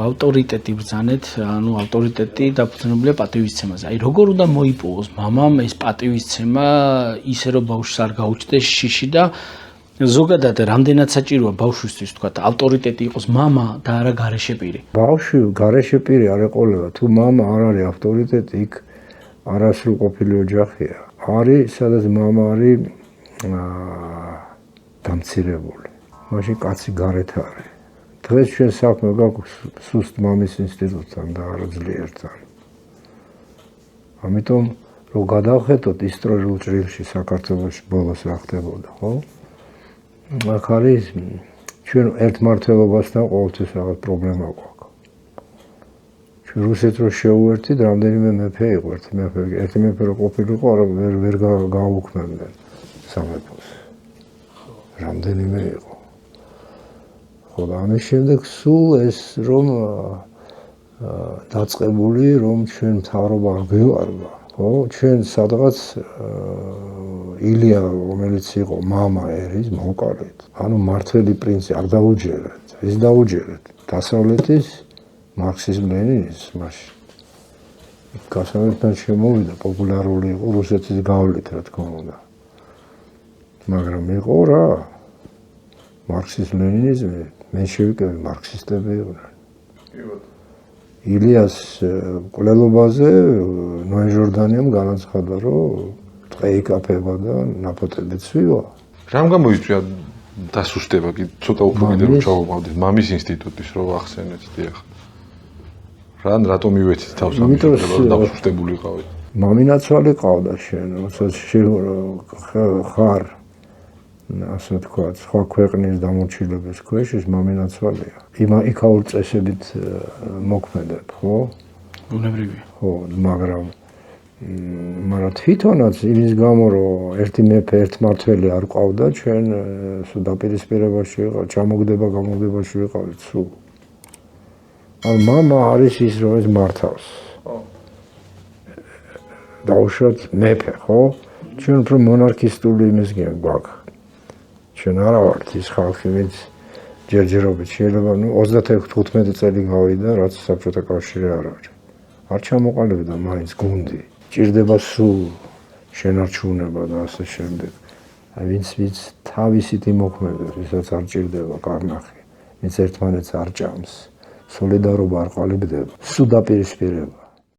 ავტორიტეტი ბრძანეთ, ანუ ავტორიტეტი დაფუძნებულია პატივისცემაზე. აი როგორ უნდა მოიპოვოს მამამ ეს პატივისცემა ისე რომ ბავშვს არ გაუჩნდეს შიში და ზოგადად რამდენად საჭიროა ბავშვისთვის თქვა ავტორიტეტი იყოს მამა და არა გარეშეპირი. ბავშვი გარეშეპირი არ ეყოლება, თუ მამა არ არის ავტორიტეტი, იქ არასრულყოფილი ოჯახია. არის სადაც მამა არის დამცირებული. მაშინ კაცი გარეთ არის. დღეს ჩვენ საქმე გაქვს სუსტ მამის ინსტიტუტთან და არა ძლიერთან. ამიტომ რომ გადავხედოთ ისტორიულ ჭრილში საქართველოში ბოლოს რა ხდებოდა, ხო? აქ არის ჩვენ ერთმართველობასთან ყოველთვის რაღაც პრობლემა გვაქვს. ჩვენ რუსეთს რო შევუერთდით, რამდენიმე მეფე იყო, ერთი მეფე რო ყოფილიყო, არა ვერ გააუქმებდნენ სამეფოს. რამდენიმე იყო. ხო და ამის შემდეგ სულ ეს რომ დაწყებული რომ ჩვენ მთავრობა გვევარდა, ხო? ჩვენ სადღაც ილია რომელიც იყო მამა ერის მოვყარეთ. ანუ მართველი პრინცი არ დაუჯერეთ, ეს დაუჯერეთ. დასავლეთის მარქსიზმ-ლენინიზმს მაშინ. გასავლეთთან შემოვიდა, პოპულარული იყო რუსეთის გავლით, რა თქმა უნდა. მაგრამ იყო რა მარქსიზმ-ლენინიზმი, მენშევიკები მარქსისტები იყვნენ. ილიას კვლელობაზე ნოე ჟორდანიამ განაცხადა, რომ ტყე იკაფება და ნაფოტები ცვივა. რამ გამოიწვია დასუსტება? კი ცოტა უფრო კიდე რომ ჩავუყავდით მამის ინსტიტუტის რო ახსენეთ დიახ. რატომ ივეცით თავს ამ შეფერება რომ დასუსტებულიყავით? მამინაცვალი ყავდა შენ, როდესაც ხარ ასე ვთქვათ, სხვა ქვეყნის დამორჩილების ქვეშ ის მამინაცვალია. იქაურ წესებით მოქმედებ, ხო? ბუნებრივია. ხო, მაგრამ თვითონაც იმის გამო, რომ ერთი მეფე, ერთ მართველი არ ყავდა, ჩვენ დაპირისპირებაში ვიყავ, ჩამოგდება, გამოგდებაში ვიყავით სულ. ანუ მამა არის ის, რომ ეს მართავს. დაუშვათ მეფე, ხო? ჩვენ უფრო მონარქისტული იმის გვაქვს. ჩვენ არა ვართ ის ხალხი, ვინც ჯერჯერობით შეიძლება 36-15 წელი გავიდა, რაც საბჭოთა კავშირი არ არის. არ ჩამოყალიბდა მაინც გუნდი. ჭირდება სულ შენარჩუნება და ასე შემდეგ. ვინც თავისით იმოქმედებს, ვისაც არ ჭირდება კარნახი, ვინც ერთმანეთს არ ჭამს, სოლიდარობა არ ყალიბდება, სუდაპირისპირება.